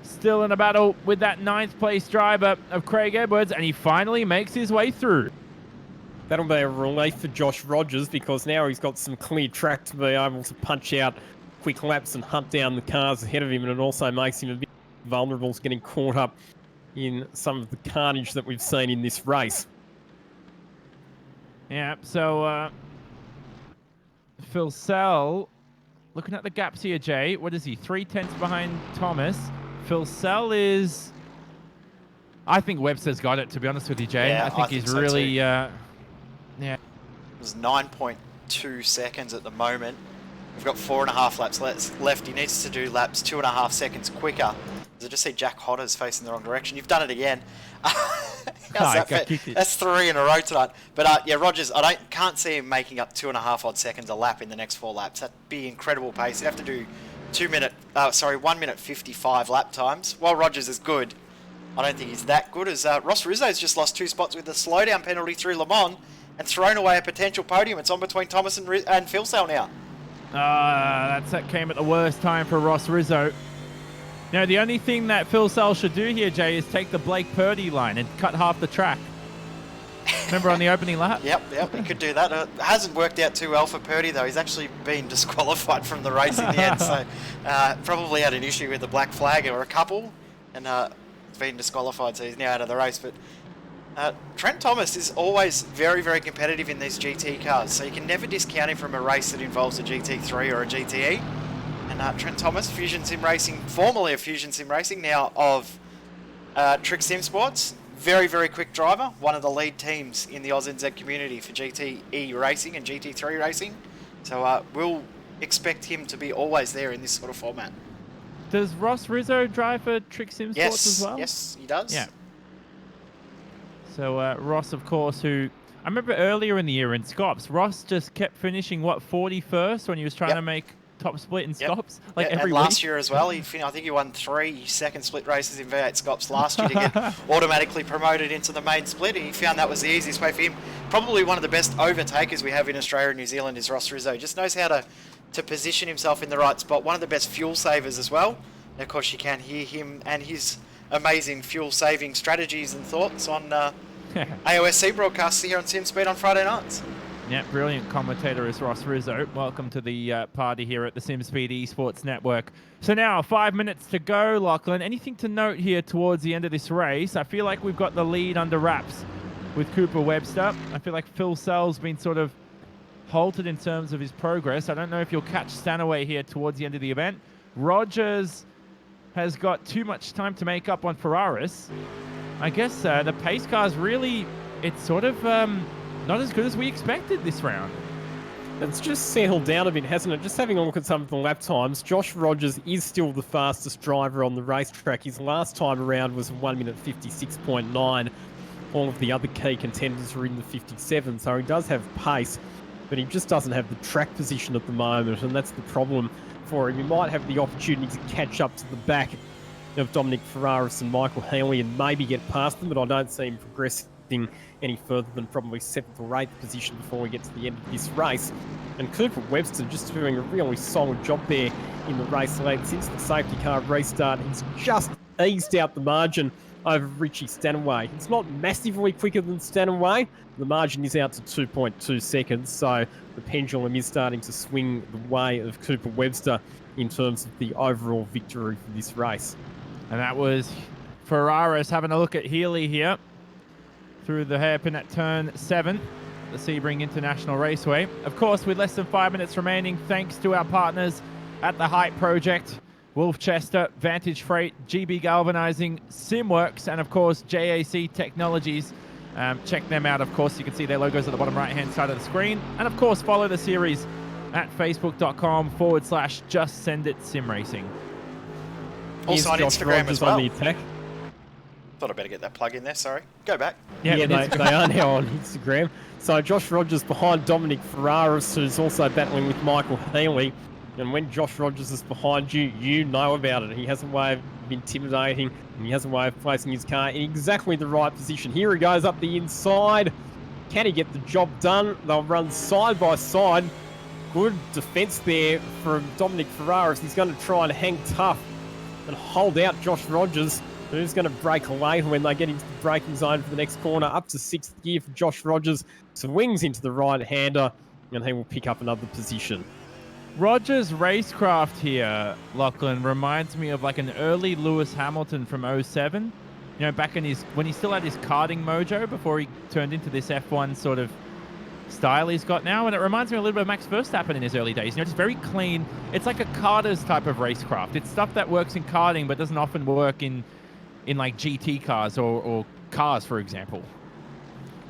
still in a battle with that 9th place driver of Craig Edwards, and he finally makes his way through. That'll be a relief for Josh Rogers because now he's got some clear track to be able to punch out quick laps and hunt down the cars ahead of him, and it also makes him a bit vulnerable to getting caught up in some of the carnage that we've seen in this race. Yeah, so Phil Sell, looking at the gaps here, Jay, what is he, 3/10 behind Thomas? Phil Sell is, I think Webster's got it, to be honest with you, Jay. Yeah, I think he's so really, too. yeah. It's 9.2 seconds at the moment. We've got 4.5 laps left. He needs to do laps 2.5 seconds quicker. I just see Jack Hodder's facing the wrong direction. You've done it again. That's 3 in a row tonight. But yeah, Rogers, can't see him making up 2.5 odd seconds a lap in the next 4 laps. That'd be incredible pace. He'd have to do 1 minute 55 lap times. While Rogers is good, I don't think he's that good as Ross Rizzo's just lost 2 spots with a slowdown penalty through Le Mans and thrown away a potential podium. It's on between Thomas and Phil Sell now. That came at the worst time for Ross Rizzo. Now, the only thing that Phil Sell should do here, Jay, is take the Blake Purdy line and cut half the track. Remember on the opening lap? Yep, he could do that. It hasn't worked out too well for Purdy, though. He's actually been disqualified from the race in the end, so probably had an issue with the black flag or a couple, and he's been disqualified, so he's now out of the race. But Trent Thomas is always very, very competitive in these GT cars, so you can never discount him from a race that involves a GT3 or a GTE. And Trent Thomas, Fusion Sim Racing, formerly of Fusion Sim Racing, now of Trick Sim Sports. Very, very quick driver. One of the lead teams in the AusNZ community for GTE racing and GT3 racing. So we'll expect him to be always there in this sort of format. Does Ross Rizzo drive for Trick Sim Sports as well? Yes, he does. Yeah. So Ross, of course, who I remember earlier in the year in Scops, Ross just kept finishing, 41st when he was trying to make top split in Scops, every and last week. year as well, I think he won 3 second split races in V8 Scops last year to get automatically promoted into the main split. He found that was the easiest way for him. Probably one of the best overtakers we have in Australia and New Zealand is Ross Rizzo. Just knows how to position himself in the right spot. One of the best fuel savers as well. And of course, you can hear him and his amazing fuel saving strategies and thoughts on AOSC broadcasts here on SimSpeed on Friday nights. Yeah, brilliant commentator is Ross Rizzo. Welcome to the party here at the SimSpeed Esports Network. So now, 5 minutes to go, Lachlan. Anything to note here towards the end of this race? I feel like we've got the lead under wraps with Cooper Webster. I feel like Phil Sell's been sort of halted in terms of his progress. I don't know if you'll catch Stanaway here towards the end of the event. Rogers has got too much time to make up on Ferraris. I guess the pace cars really, it's sort of not as good as we expected this round. It's just settled down a bit, hasn't it? Just having a look at some of the lap times, Josh Rogers is still the fastest driver on the racetrack. His last time around was 1 minute 56.9. All of the other key contenders are in the 57, so he does have pace, but he just doesn't have the track position at the moment, and that's the problem for him. He might have the opportunity to catch up to the back of Dominic Ferraris and Michael Haley and maybe get past them, but I don't see him progressing any further than probably 7th or 8th position before we get to the end of this race. And Cooper Webster just doing a really solid job there in the race lead. Since the safety car restart, he's just eased out the margin over Richie Stanaway. It's not massively quicker than Stanaway. The margin is out to 2.2 seconds, so the pendulum is starting to swing the way of Cooper Webster in terms of the overall victory for this race. And that was Ferraris having a look at Healy here through the hairpin at turn 7. the Sebring International Raceway. Of course, with less than 5 minutes remaining, thanks to our partners at the Hype Project, Wolfchester, Vantage Freight, GB Galvanizing, Simworks, and of course, JAC Technologies. Check them out, of course. You can see their logos at the bottom right-hand side of the screen. And of course, follow the series at facebook.com/JustSendItSimRacing. Also on Josh Instagram Rogers as well. On the attack. Thought I'd better get that plug in there, sorry. Go back. Yeah, they are now on Instagram. So Josh Rogers behind Dominic Ferraris, who's also battling with Michael Healy. And when Josh Rogers is behind you, you know about it. He has a way of intimidating, and he has a way of placing his car in exactly the right position. Here he goes up the inside. Can he get the job done? They'll run side by side. Good defense there from Dominic Ferraris. He's going to try and hang tough and hold out Josh Rogers, who's going to break away when they get into the braking zone for the next corner. Up to 6th gear for Josh Rogers. Swings into the right-hander, and he will pick up another position. Rogers' racecraft here, Lachlan, reminds me of like an early Lewis Hamilton from 07. You know, back in when he still had his karting mojo before he turned into this F1 sort of style he's got now. And it reminds me a little bit of Max Verstappen in his early days. You know, just very clean. It's like a karter's type of racecraft. It's stuff that works in karting but doesn't often work in like GT cars or cars, for example.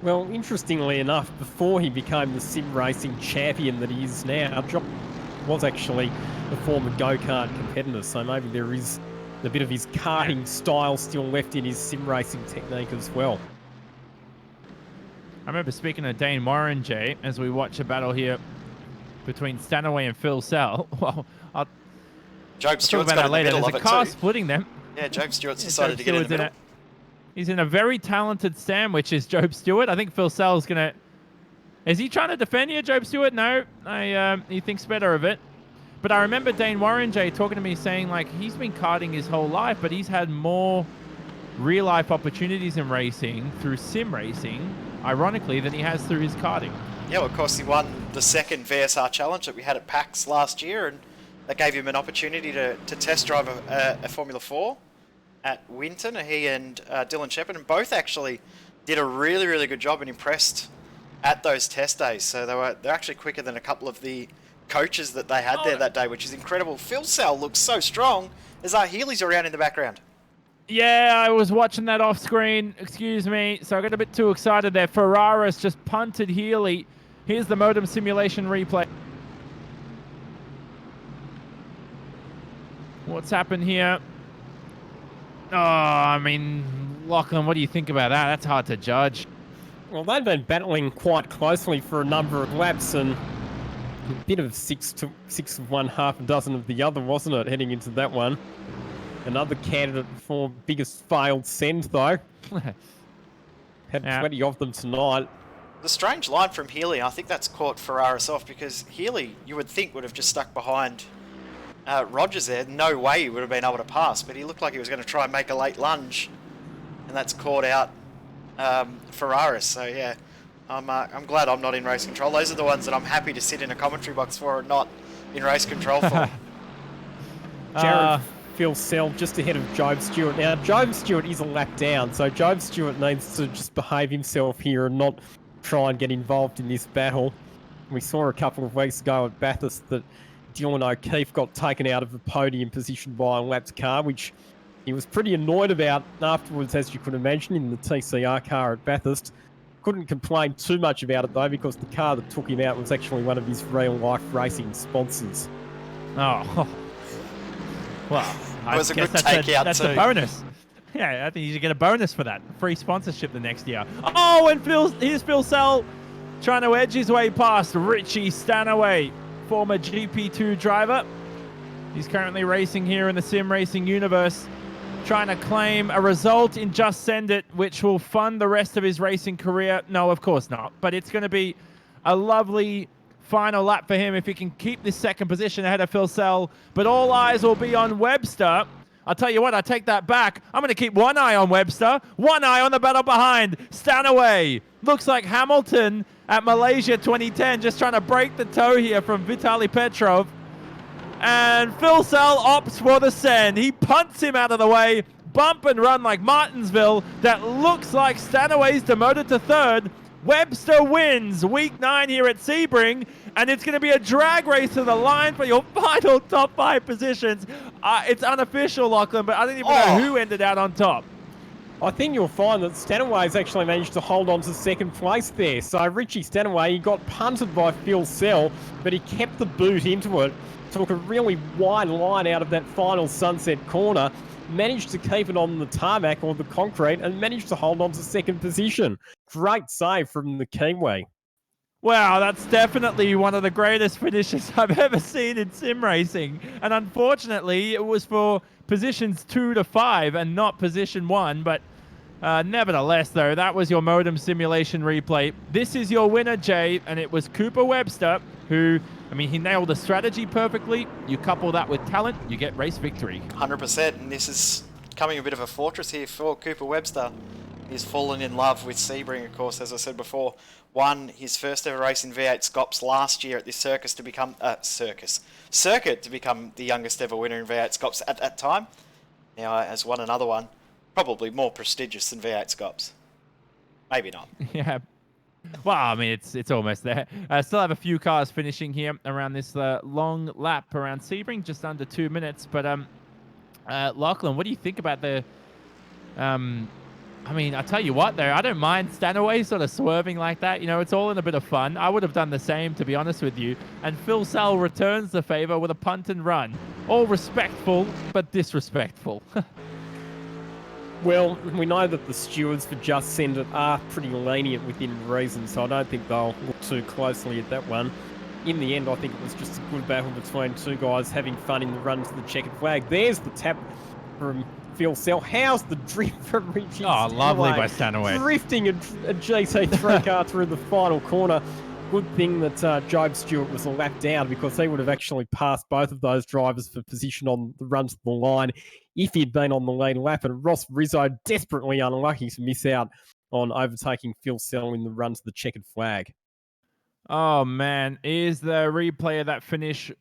Well, interestingly enough, before he became the sim racing champion that he is now, Josh was actually a former go-kart competitor, so maybe there is a bit of his karting style still left in his sim racing technique as well. I remember speaking to Dane Warren, Jay, as we watch a battle here between Stanaway and Phil Sell. Well, I'll Job talk Stewart's about got that in the later. middle There's of a it car too. splitting them. Yeah, Job Stewart's decided to get in the middle. He's in a very talented sandwich, is Job Stewart. I think Phil Sell's going to... Is he trying to defend you, Job Stewart? No. He thinks better of it. But I remember Dane Warren, Jay, talking to me saying, like, he's been karting his whole life, but he's had more real-life opportunities in racing through sim racing, ironically, than he has through his karting. Yeah, well, of course, he won the second VSR challenge that we had at PAX last year, and that gave him an opportunity to test drive a Formula 4 at Winton. He and Dylan Shepard, and both actually did a really, really good job and impressed at those test days. So they're actually quicker than a couple of the coaches that they had there that day, which is incredible. Phil Sell looks so strong as our Healy's around in the background. Yeah, I was watching that off screen. Excuse me. So I got a bit too excited there. Ferraris just punted Healy. Here's the modem simulation replay. What's happened here? Oh, I mean, Lachlan, what do you think about that? That's hard to judge. Well, they've been battling quite closely for a number of laps, and a bit of six of one, half a dozen of the other, wasn't it, heading into that one? Another candidate for biggest failed send, though. Had 20 of them tonight. The strange line from Healy, I think that's caught Ferraris off, because Healy, you would think, would have just stuck behind Rogers there. No way he would have been able to pass, but he looked like he was going to try and make a late lunge, and that's caught out Ferraris. So yeah, I'm glad I'm not in race control. Those are the ones that I'm happy to sit in a commentary box for and not in race control for. Jared Phil Sell just ahead of Job Stewart. Now, Job Stewart is a lap down, so Job Stewart needs to just behave himself here and not try and get involved in this battle. We saw a couple of weeks ago at Bathurst that Dylan O'Keefe got taken out of a podium position by a lapped car, which he was pretty annoyed about afterwards, as you could imagine, in the TCR car at Bathurst. Couldn't complain too much about it, though, because the car that took him out was actually one of his real-life racing sponsors. Oh. Well, I was a guess good that's a bonus. Yeah, I think you should get a bonus for that. Free sponsorship the next year. Oh, and here's Phil Sell trying to edge his way past Richie Stanaway, former GP2 driver. He's currently racing here in the sim racing universe, trying to claim a result in Just Send It, which will fund the rest of his racing career. No, of course not. But it's going to be a lovely final lap for him if he can keep this second position ahead of Phil Sell. But all eyes will be on Webster. I'll tell you what, I take that back. I'm going to keep one eye on Webster, one eye on the battle behind. Stanaway. Looks like Hamilton at Malaysia 2010, just trying to break the toe here from Vitaly Petrov. And Phil Sell opts for the send. He punts him out of the way. Bump and run like Martinsville. That looks like Stanaway's demoted to third. Webster wins week 9 here at Sebring, and it's going to be a drag race to the line for your final top 5 positions. It's unofficial, Lachlan, but I don't even know who ended out on top. I think you'll find that Stanaway's actually managed to hold on to second place there. So Richie Stanaway, he got punted by Phil Sell, but he kept the boot into it, took a really wide line out of that final sunset corner, managed to keep it on the tarmac or the concrete, and managed to hold on to second position. Great save from the Kiwi. Wow, that's definitely one of the greatest finishes I've ever seen in sim racing. And unfortunately, it was for positions 2 to 5 and not position 1. But nevertheless, though, that was your modem simulation replay. This is your winner, Jay, and it was Cooper Webster, who, I mean, he nailed the strategy perfectly. You couple that with talent, you get race victory. 100%, and this is becoming a bit of a fortress here for Cooper Webster. He's fallen in love with Sebring, of course, as I said before. Won his first ever race in V8 Scops last year at this circuit to become the youngest ever winner in V8 Scops at that time. Now has won another one, probably more prestigious than V8 Scops. Maybe not. Yeah. Well, I mean, it's almost there. Still have a few cars finishing here around this long lap around Sebring, just under 2 minutes. But Lachlan, what do you think about the? I mean, I tell you what, though, I don't mind Stanaway sort of swerving like that. You know, it's all in a bit of fun. I would have done the same, to be honest with you. And Phil Sell returns the favor with a punt and run. All respectful, but disrespectful. Well, we know that the stewards for Just Send It are pretty lenient within reason, so I don't think they'll look too closely at that one. In the end, I think it was just a good battle between two guys having fun in the run to the checkered flag. There's the tap from Phil Sell. How's the drift from Richie? Oh, lovely by Stanaway. Drifting a GT3 car through the final corner. Good thing that Job Stewart was a lap down, because he would have actually passed both of those drivers for position on the run to the line if he'd been on the lead lap. And Ross Rizzo desperately unlucky to miss out on overtaking Phil Sell in the run to the checkered flag. Oh, man. Here's the replay of that finish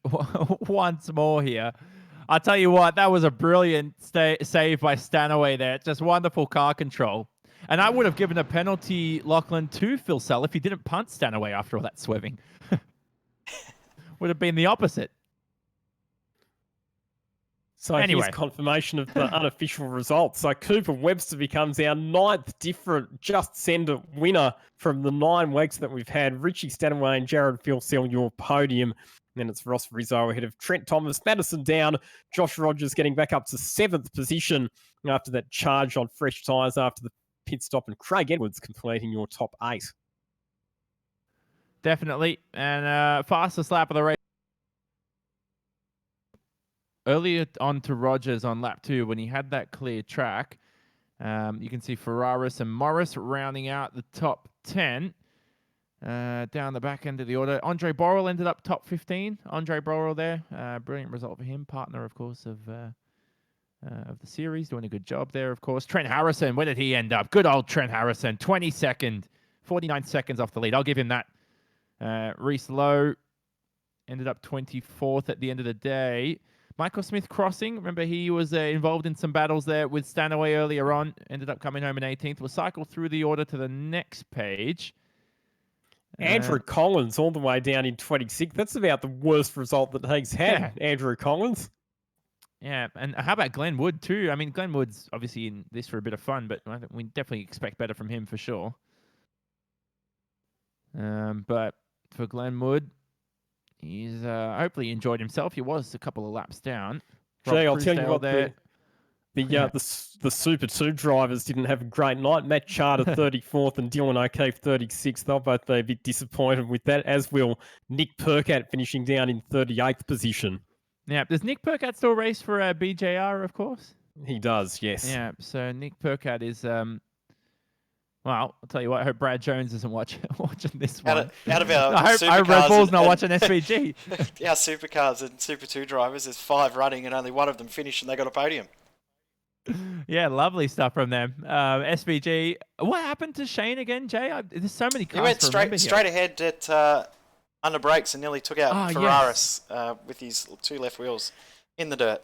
once more here. I'll tell you what, that was a brilliant save by Stanaway there. Just wonderful car control. And I would have given a penalty, Lachlan, to Phil Sell if he didn't punt Stanaway after all that swerving. Would have been the opposite. So anyway, here's confirmation of the unofficial results. So Cooper Webster becomes our 9th different Just Send It winner from the 9 weeks that we've had. Richie Stanaway and Jared Phil Sell your podium. And then it's Ross Rizzo ahead of Trent Thomas, Madison down, Josh Rogers getting back up to 7th position after that charge on fresh tyres after the pit stop, and Craig Edwards completing your top 8. Definitely. And fastest lap of the race. Earlier on to Rogers on lap 2 when he had that clear track. You can see Ferraris and Morris rounding out the top 10. Down the back end of the order, Andre Borrell ended up top 15. Andre Borrell there, brilliant result for him. Partner, of course, of the series, doing a good job there. Of course, Trent Harrison. Where did he end up? Good old Trent Harrison, 22nd, 49 seconds off the lead. I'll give him that. Reese Lowe ended up 24th at the end of the day. Michael Smith Crossing. Remember, he was involved in some battles there with Stanaway earlier on. Ended up coming home in 18th. We'll cycle through the order to the next page. Andrew Collins all the way down in 26th. That's about the worst result that he's had, yeah. Andrew Collins. Yeah, and how about Glenn Wood too? I mean, Glenn Wood's obviously in this for a bit of fun, but we definitely expect better from him for sure. But for Glenn Wood, he's hopefully enjoyed himself. He was a couple of laps down. Jay, I'll tell you what, there. The Super 2 drivers didn't have a great night. Matt Charter 34th and Dylan O'Keefe 36th. They'll both be a bit disappointed with that, as will Nick Percat finishing down in 38th position. Yeah, does Nick Percat still race for BJR, of course? He does, yes. Yeah, so Nick Percat is... well, I'll tell you what, I hope Brad Jones isn't watching this one. Out of our I hope Red Bull's not watching SVG. Our supercars and Super 2 drivers, there's 5 running and only one of them finished and they got a podium. Yeah, lovely stuff from them. SVG. What happened to Shane again, Jay? There's so many cars. He went straight ahead at under brakes and nearly took out Ferraris with his 2 left wheels in the dirt.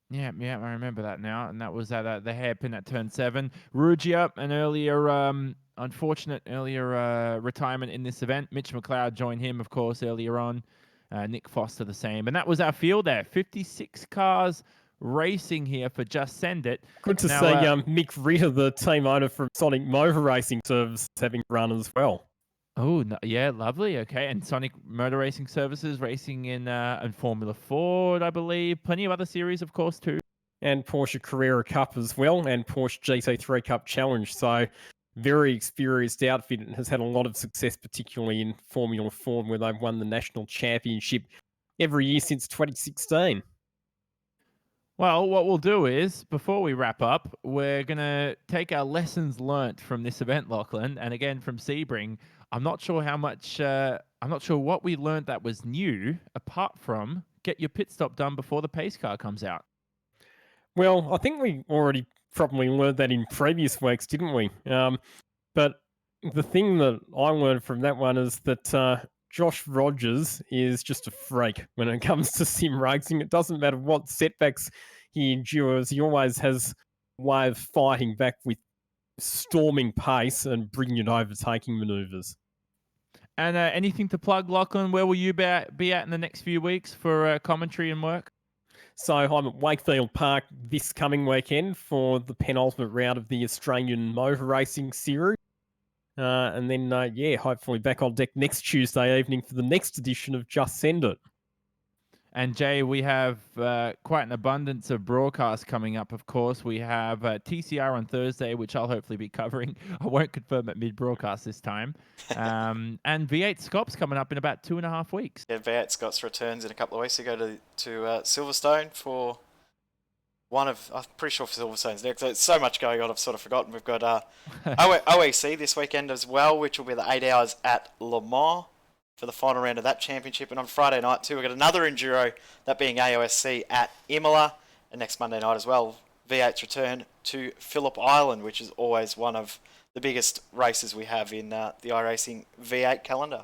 Yeah, I remember that now. And that was at the hairpin at turn 7. Ruggia, an earlier unfortunate earlier retirement in this event. Mitch McLeod joined him, of course, earlier on. Nick Foster the same. And that was our field there. 56 cars racing here for Just Send It. Good to see Mick Ritter, the team owner from Sonic Motor Racing Services, having run as well. Oh, no, yeah, lovely. Okay, and Sonic Motor Racing Services racing in Formula Ford, I believe. Plenty of other series, of course, too. And Porsche Carrera Cup as well, and Porsche GT3 Cup Challenge. So very experienced outfit and has had a lot of success, particularly in Formula Ford, where they've won the national championship every year since 2016. Well, what we'll do is, before we wrap up, we're going to take our lessons learnt from this event, Lachlan, and again from Sebring. I'm not sure how much, I'm not sure what we learned that was new, apart from get your pit stop done before the pace car comes out. Well, I think we already probably learned that in previous weeks, didn't we? But the thing that I learned from that one is that Josh Rogers is just a freak when it comes to sim racing. It doesn't matter what setbacks he endures. He always has a way of fighting back with storming pace and brilliant overtaking manoeuvres. And anything to plug, Lachlan? Where will you be at in the next few weeks for commentary and work? So I'm at Wakefield Park this coming weekend for the penultimate round of the Australian Motor Racing Series. And then, hopefully back on deck next Tuesday evening for the next edition of Just Send It. And Jay, we have quite an abundance of broadcasts coming up, of course. We have TCR on Thursday, which I'll hopefully be covering. I won't confirm at mid-broadcast this time. And V8 Scops coming up in about 2.5 weeks. Yeah, V8 Scots returns in a couple of weeks. You go to Silverstone for one of, I'm pretty sure for Silverstone's next. There's so much going on, I've sort of forgotten. We've got OEC this weekend as well, which will be the 8 hours at Le Mans for the final round of that championship. And on Friday night too, we've got another Enduro, that being AOSC at Imola. And next Monday night as well, V8's return to Phillip Island, which is always one of the biggest races we have in the iRacing V8 calendar.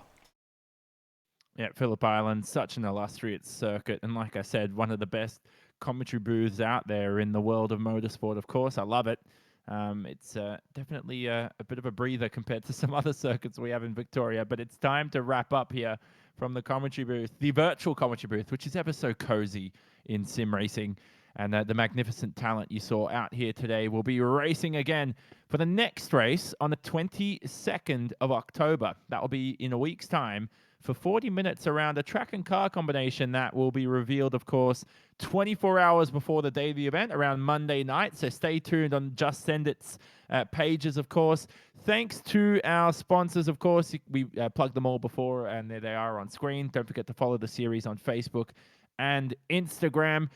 Yeah, Phillip Island, such an illustrious circuit. And like I said, one of the best commentary booths out there in the world of motorsport, of course. I love it. It's definitely a bit of a breather compared to some other circuits we have in Victoria, but it's time to wrap up here from the commentary booth, the virtual commentary booth, which is ever so cozy in sim racing. And the magnificent talent you saw out here today will be racing again for the next race on the 22nd of October. That will be in a week's time for 40 minutes around a track and car combination that will be revealed, of course, 24 hours before the day of the event, around Monday night. So stay tuned on Just Send It's pages, of course. Thanks to our sponsors, of course. We plugged them all before, and there they are on screen. Don't forget to follow the series on Facebook and Instagram.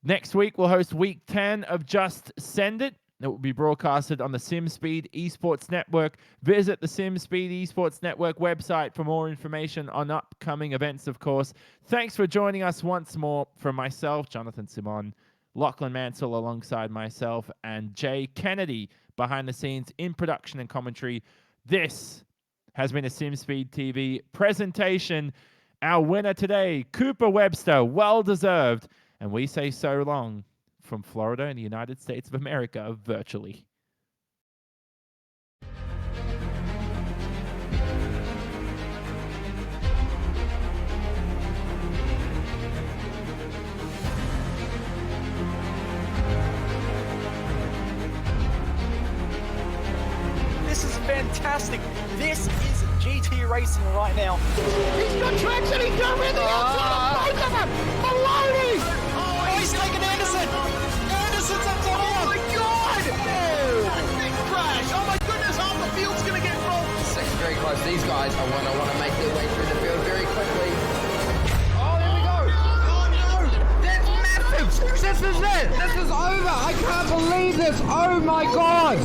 Next week, we'll host week 10 of Just Send It. It will be broadcasted on the SimSpeed Esports Network. Visit the SimSpeed Esports Network website for more information on upcoming events, of course. Thanks for joining us once more. From myself, Jonathan Simon, Lachlan Mansell alongside myself, and Jay Kennedy behind the scenes in production and commentary. This has been a SimSpeed TV presentation. Our winner today, Cooper Webster, well-deserved. And we say so long from Florida in the United States of America, virtually. This is fantastic. This is GT racing right now. He's got traction, he's got rid of the outside of both of them! Maloney! Oh, he's taken Anderson. Anderson's up to Oh my god! Oh! Big crash! Oh my goodness, half the field's gonna get rolled! Second very close. These guys are want to make their way through the field very quickly. Oh, there we go. Oh no! That's massive. This is it. This is over. I can't believe this. Oh my god.